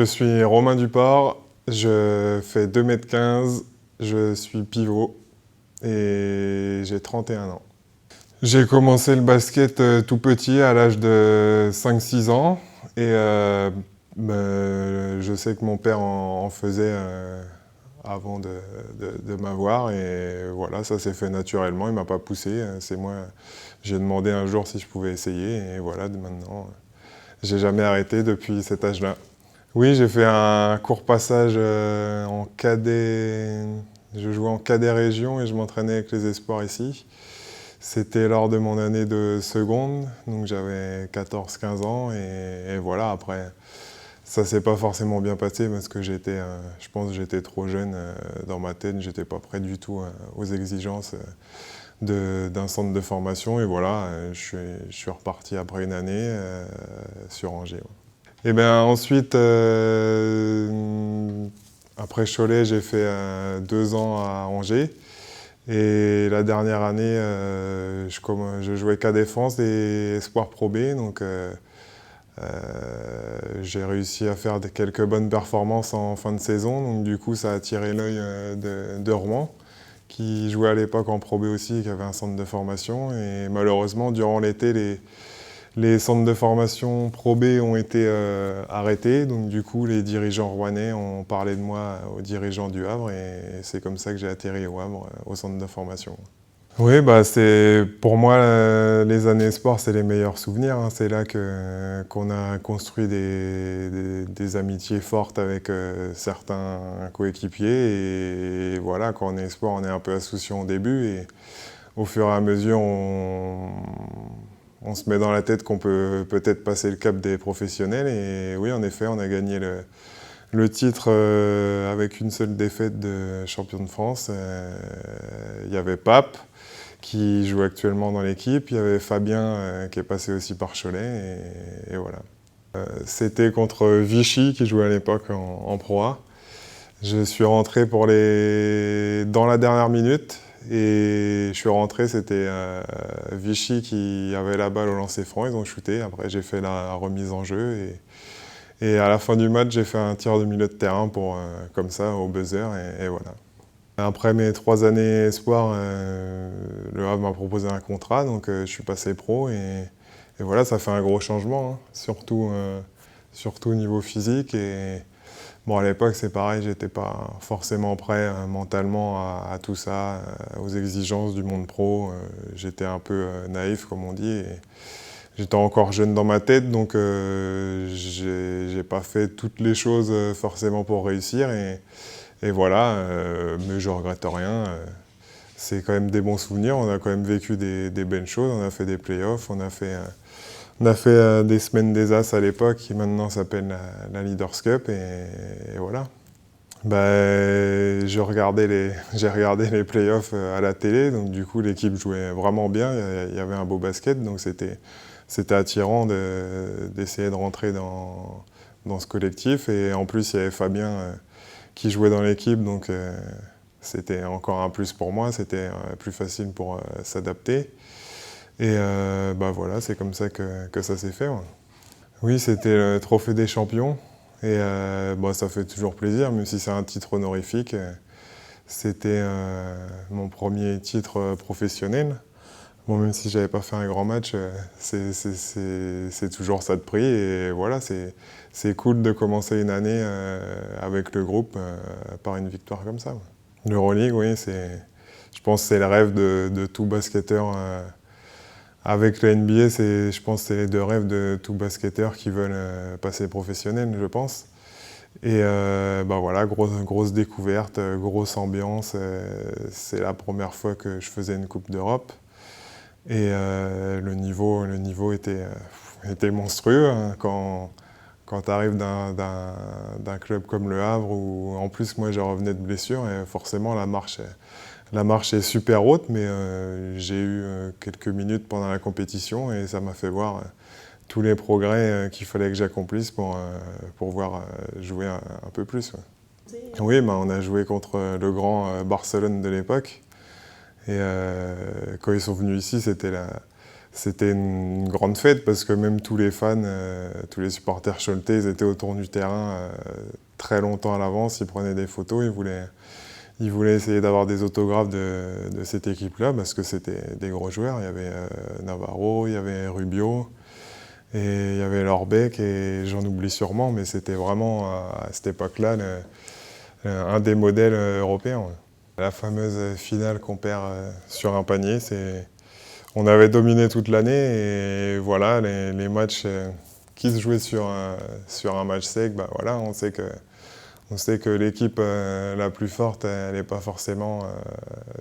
suis Romain Duport, je fais 2,15 m, je suis pivot et j'ai 31 ans. J'ai commencé le basket tout petit, à l'âge de 5-6 ans. Et je sais que mon père en faisait avant de m'avoir. Et voilà, ça s'est fait naturellement, il ne m'a pas poussé. C'est moi, j'ai demandé un jour si je pouvais essayer. Et voilà, maintenant, j'ai jamais arrêté depuis cet âge-là. Oui, j'ai fait un court passage en cadet. Je jouais en cadet région et je m'entraînais avec les espoirs ici. C'était lors de mon année de seconde, donc j'avais 14-15 ans et voilà, après ça s'est pas forcément bien passé parce que je pense que j'étais trop jeune dans ma tête, j'étais pas prêt du tout aux exigences d'un centre de formation et voilà, je suis reparti après une année sur Angers. Ouais. Et bien ensuite, après Cholet, j'ai fait 2 ans à Angers. Et la dernière année, je jouais qu'à défense et espoir Pro B, donc j'ai réussi à faire quelques bonnes performances en fin de saison, donc du coup ça a attiré l'œil de Rouen, qui jouait à l'époque en Pro B aussi, qui avait un centre de formation, et malheureusement durant l'été, les centres de formation Pro B ont été arrêtés, donc du coup les dirigeants rouennais ont parlé de moi aux dirigeants du Havre et c'est comme ça que j'ai atterri au Havre, au centre de formation. Oui, pour moi, les années sport, c'est les meilleurs souvenirs. Hein. C'est là qu'on a construit des amitiés fortes avec certains coéquipiers. Et voilà, quand on est sport, on est un peu insouciant au début. Et au fur et à mesure, on se met dans la tête qu'on peut peut-être passer le cap des professionnels. Et oui, en effet, on a gagné le titre avec une seule défaite de champion de France. Il y avait Pape, qui joue actuellement dans l'équipe. Il y avait Fabien qui est passé aussi par Cholet. Et voilà. C'était contre Vichy, qui jouait à l'époque en Pro A. Je suis rentré dans la dernière minute. Et je suis rentré, c'était Vichy qui avait la balle au lancer franc, ils ont shooté. Après, j'ai fait la remise en jeu. Et à la fin du match, j'ai fait un tir de milieu de terrain comme ça, au buzzer. Et voilà. Après mes 3 années espoir, le Havre m'a proposé un contrat, donc je suis passé pro. Et voilà, ça fait un gros changement, hein, surtout au niveau physique. Et bon, à l'époque, c'est pareil, j'étais pas forcément prêt mentalement à tout ça, aux exigences du monde pro. J'étais un peu naïf, comme on dit. Et j'étais encore jeune dans ma tête, donc j'ai pas fait toutes les choses forcément pour réussir. Et voilà, mais je regrette rien. C'est quand même des bons souvenirs. On a quand même vécu des belles choses. On a fait des playoffs, on a fait des semaines des As à l'époque, qui maintenant s'appelle la Leaders Cup. Et voilà. J'ai regardé les playoffs à la télé, donc du coup l'équipe jouait vraiment bien. Il y avait un beau basket, donc c'était attirant d'essayer de rentrer dans ce collectif. Et en plus, il y avait Fabien qui jouait dans l'équipe, donc c'était encore un plus pour moi, c'était plus facile pour s'adapter. Et voilà, c'est comme ça que ça s'est fait. Ouais. Oui, c'était le trophée des champions, et ça fait toujours plaisir, même si c'est un titre honorifique. C'était mon premier titre professionnel. Bon, même si j'avais pas fait un grand match, c'est toujours ça de prix. Et voilà, c'est cool de commencer une année avec le groupe par une victoire comme ça. L'Euroleague, oui, je pense que c'est le rêve de tout basketteur. Avec la NBA, je pense que c'est les 2 rêves de tout basketteur qui veulent passer professionnel, je pense. Et voilà, grosse découverte, grosse ambiance. C'est la première fois que je faisais une Coupe d'Europe. Et le niveau était monstrueux, hein, quand tu arrives d'un club comme le Havre, où en plus moi je revenais de blessure, et forcément la marche est super haute, mais j'ai eu quelques minutes pendant la compétition et ça m'a fait voir tous les progrès qu'il fallait que j'accomplisse pour pouvoir jouer un peu plus. Ouais. Oui, on a joué contre le grand Barcelone de l'époque. Et quand ils sont venus ici, c'était c'était une grande fête parce que même tous les fans, tous les supporters choletais, ils étaient autour du terrain très longtemps à l'avance, ils prenaient des photos, ils voulaient essayer d'avoir des autographes de cette équipe-là parce que c'était des gros joueurs. Il y avait Navarro, il y avait Rubio, et il y avait Lorbeck, et j'en oublie sûrement, mais c'était vraiment à cette époque-là un des modèles européens. Ouais. La fameuse finale qu'on perd sur un panier, on avait dominé toute l'année et voilà, les matchs qui se jouaient sur un match sec, bah voilà, on sait que l'équipe la plus forte, elle n'est pas forcément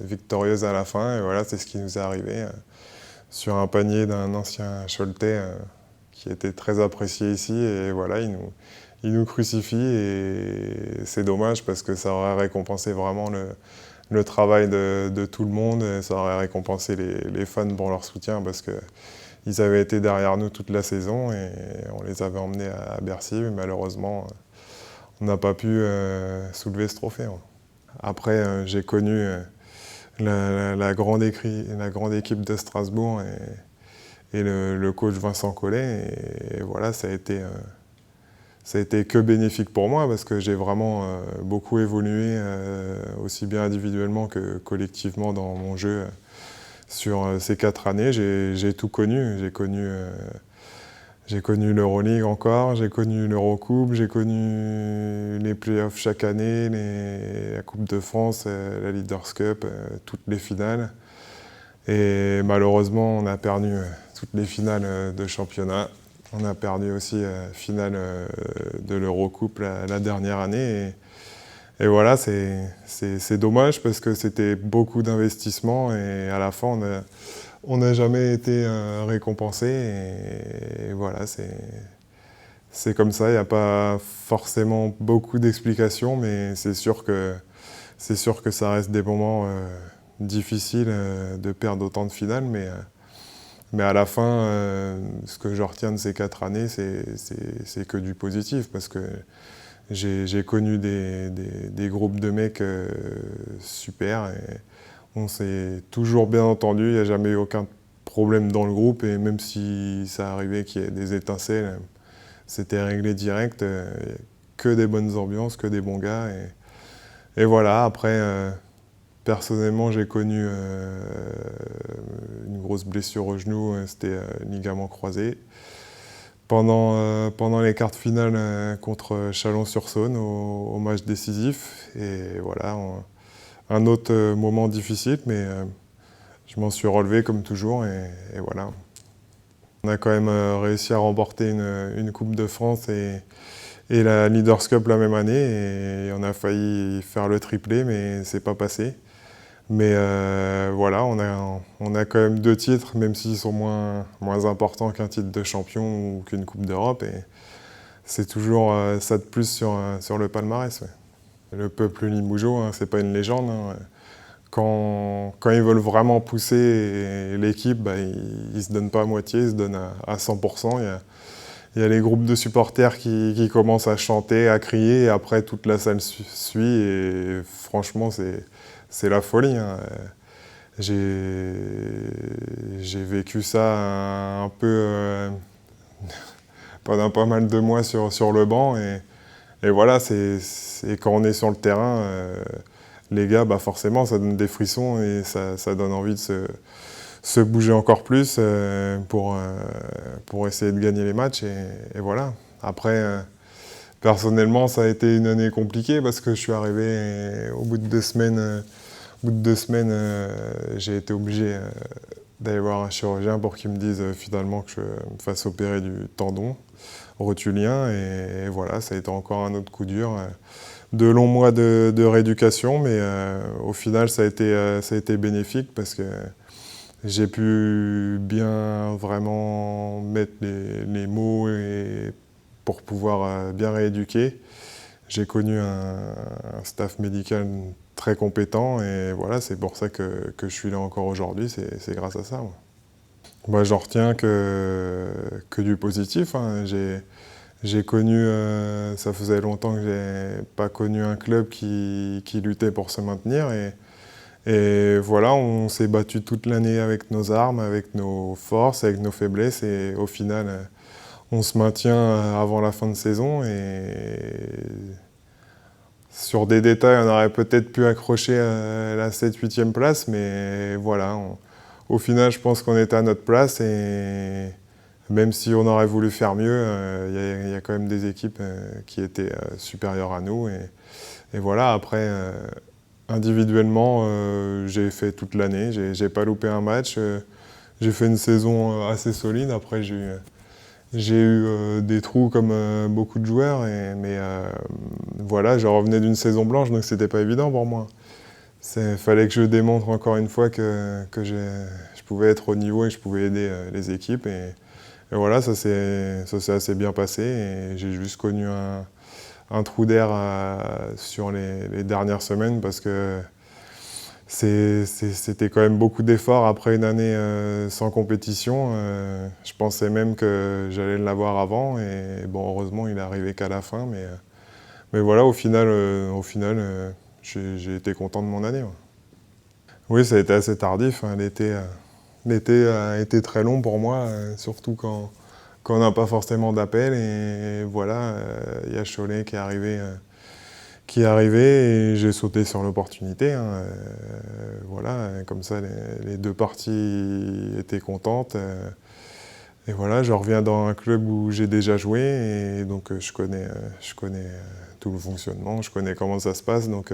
victorieuse à la fin. Et voilà, c'est ce qui nous est arrivé sur un panier d'un ancien Choletais qui était très apprécié ici. Et voilà, il nous crucifie et c'est dommage parce que ça aurait récompensé vraiment le travail de tout le monde. Et ça aurait récompensé les fans pour leur soutien parce qu'ils avaient été derrière nous toute la saison et on les avait emmenés à Bercy. Mais malheureusement, on n'a pas pu soulever ce trophée. Ouais. Après, j'ai connu la grande équipe de Strasbourg et le coach Vincent Collet. Et voilà, ça a été que bénéfique pour moi parce que j'ai vraiment beaucoup évolué, aussi bien individuellement que collectivement dans mon jeu. Sur ces 4 années, j'ai tout connu. J'ai connu l'Euroleague encore, j'ai connu l'Eurocoupe, j'ai connu les playoffs chaque année, la Coupe de France, la Leaders Cup, toutes les finales. Et malheureusement, on a perdu toutes les finales de championnat. On a perdu aussi la finale de l'Eurocoupe la dernière année. Et voilà, c'est dommage parce que c'était beaucoup d'investissement et à la fin, on n'a jamais été récompensé. Et voilà, c'est comme ça. Il n'y a pas forcément beaucoup d'explications, mais c'est sûr que ça reste des moments difficiles de perdre autant de finales. Mais à la fin, ce que je retiens de ces 4 années, c'est que du positif parce que j'ai connu des groupes de mecs super et on s'est toujours bien entendu, il n'y a jamais eu aucun problème dans le groupe et même si ça arrivait qu'il y ait des étincelles, c'était réglé direct, que des bonnes ambiances, que des bons gars. Et voilà, après, personnellement, j'ai connu une grosse blessure au genou, c'était ligament croisé. Pendant les quarts de finale contre Chalon-sur-Saône au match décisif. Et voilà, un autre moment difficile, mais je m'en suis relevé comme toujours. Et voilà. On a quand même réussi à remporter une Coupe de France et la Leaders Cup la même année. Et on a failli faire le triplé, mais c'est pas passé. Mais voilà, on a quand même 2 titres, même s'ils sont moins importants qu'un titre de champion ou qu'une Coupe d'Europe. Et c'est toujours ça de plus sur le palmarès. Ouais. Le peuple limougeaud, hein, c'est pas une légende. Hein. Quand ils veulent vraiment pousser l'équipe, bah, ils se donnent pas à moitié, ils se donnent à 100%. Il y a les groupes de supporters qui commencent à chanter, à crier, et après toute la salle suit. Et franchement, c'est la folie. Hein. J'ai vécu ça un peu pendant pas mal de mois sur le banc. Et voilà, quand on est sur le terrain, les gars, bah forcément, ça donne des frissons et ça donne envie de se bouger encore plus pour essayer de gagner les matchs. Et voilà. Après, personnellement, ça a été une année compliquée parce que je suis arrivé au bout de 2 semaines. Au bout de 2 semaines, j'ai été obligé d'aller voir un chirurgien pour qu'il me dise finalement que je me fasse opérer du tendon rotulien. Et voilà, ça a été encore un autre coup dur. De longs mois de rééducation, mais au final, ça a été bénéfique parce que j'ai pu bien vraiment mettre les mots pour pouvoir bien rééduquer. J'ai connu un staff médical très compétent et voilà, c'est pour ça que je suis là encore aujourd'hui, c'est grâce à ça. Ouais. Moi, j'en retiens que du positif. Hein. J'ai connu, ça faisait longtemps que j'ai pas connu un club qui luttait pour se maintenir et Et voilà, on s'est battu toute l'année avec nos armes, avec nos forces, avec nos faiblesses. Et au final, on se maintient avant la fin de saison. Et sur des détails, on aurait peut-être pu accrocher la 7-8e place. Mais voilà, au final, je pense qu'on était à notre place. Et même si on aurait voulu faire mieux, il y a quand même des équipes qui étaient supérieures à nous. Et voilà, après, individuellement, j'ai fait toute l'année. J'ai pas loupé un match. J'ai fait une saison assez solide. Après, j'ai eu des trous comme beaucoup de joueurs. Mais voilà, je revenais d'une saison blanche, donc c'était pas évident pour moi. Il fallait que je démontre encore une fois que je pouvais être au niveau et que je pouvais aider les équipes. Et voilà, ça s'est assez bien passé. Et j'ai juste connu un trou d'air sur les dernières semaines parce que c'était quand même beaucoup d'efforts après une année sans compétition. Je pensais même que j'allais l'avoir avant et bon, heureusement, il est arrivé qu'à la fin. Mais voilà, au final, j'ai été content de mon année. Ouais. Oui, ça a été assez tardif. Hein. L'été a été très long pour moi, surtout quand on n'a pas forcément d'appel. Et voilà, il y a Cholet qui est arrivé et j'ai sauté sur l'opportunité. Hein. Voilà, comme ça, les deux parties étaient contentes. Et voilà, je reviens dans un club où j'ai déjà joué et donc je connais tout le fonctionnement, je connais comment ça se passe. Donc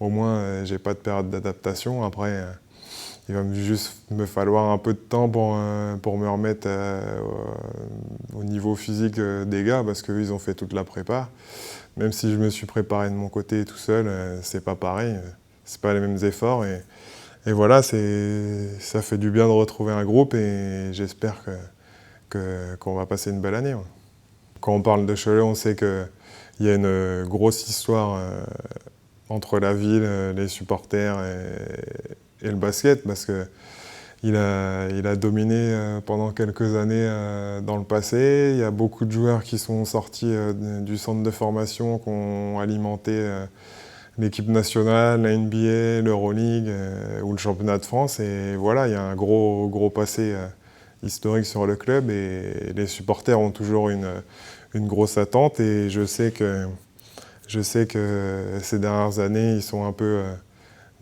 au moins, j'ai pas de période d'adaptation. Après, il va juste me falloir un peu de temps pour me remettre au niveau physique des gars parce qu'eux, ils ont fait toute la prépa. Même si je me suis préparé de mon côté tout seul, c'est pas pareil. C'est pas les mêmes efforts. Et voilà, ça fait du bien de retrouver un groupe et j'espère qu'on va passer une belle année. Ouais. Quand on parle de Cholet, on sait qu'il y a une grosse histoire entre la ville, les supporters et le basket parce que il a dominé pendant quelques années dans le passé. Il y a beaucoup de joueurs qui sont sortis du centre de formation, qui ont alimenté l'équipe nationale, la NBA, l'Euroleague ou le championnat de France. Et voilà, il y a un gros passé historique sur le club et les supporters ont toujours une grosse attente. Et je sais que ces dernières années, ils sont un peu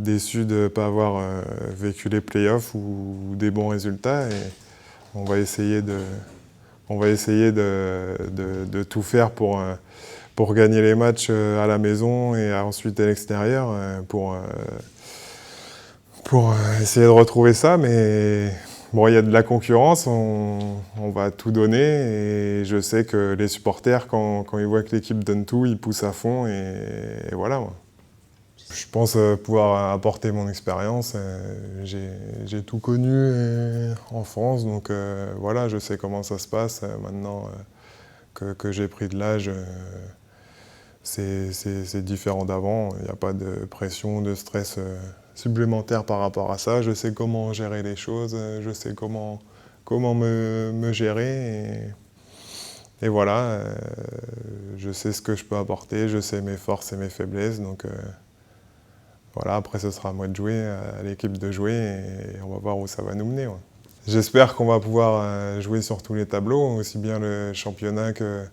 déçus de ne pas avoir vécu les playoffs ou des bons résultats. Et on va essayer de tout faire pour gagner les matchs à la maison et ensuite à l'extérieur pour essayer de retrouver ça. Mais bon, il y a de la concurrence, on va tout donner et je sais que les supporters, quand ils voient que l'équipe donne tout, ils poussent à fond et voilà. Ouais. Je pense pouvoir apporter mon expérience. J'ai tout connu en France, donc voilà, je sais comment ça se passe. Maintenant que j'ai pris de l'âge, c'est différent d'avant. Il n'y a pas de pression, de stress supplémentaire par rapport à ça. Je sais comment gérer les choses, je sais comment me gérer. Et voilà, je sais ce que je peux apporter, je sais mes forces et mes faiblesses. Donc voilà, après ce sera à moi de jouer, à l'équipe de jouer et on va voir où ça va nous mener. Ouais. J'espère qu'on va pouvoir jouer sur tous les tableaux, aussi bien le championnat que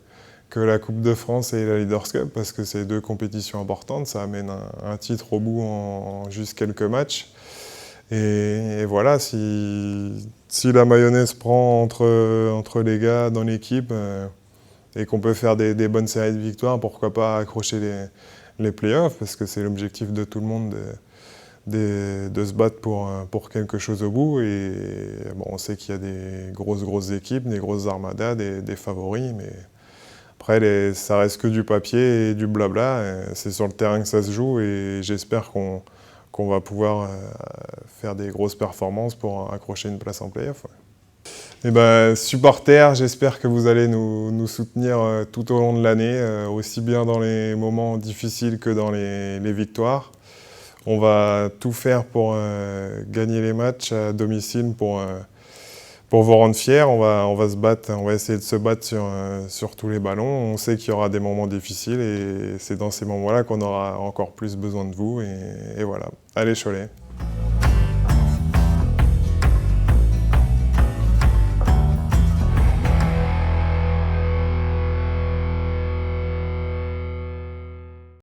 la Coupe de France et la Leaders Cup, parce que c'est deux compétitions importantes, ça amène un titre au bout en juste quelques matchs. Et voilà, si la mayonnaise prend entre les gars dans l'équipe et qu'on peut faire des bonnes séries de victoires, pourquoi pas accrocher les playoffs, parce que c'est l'objectif de tout le monde de se battre pour quelque chose au bout. Et bon, on sait qu'il y a des grosses équipes, des grosses armadas, des favoris, mais après, ça reste que du papier et du blabla. C'est sur le terrain que ça se joue et j'espère qu'on va pouvoir faire des grosses performances pour accrocher une place en play-off. Ouais. Et ben, supporters, j'espère que vous allez nous soutenir tout au long de l'année, aussi bien dans les moments difficiles que dans les victoires. On va tout faire pour gagner les matchs à domicile pour vous rendre fiers. On va se battre, on va essayer de se battre sur tous les ballons. On sait qu'il y aura des moments difficiles et c'est dans ces moments-là qu'on aura encore plus besoin de vous. Et voilà. Allez Cholet!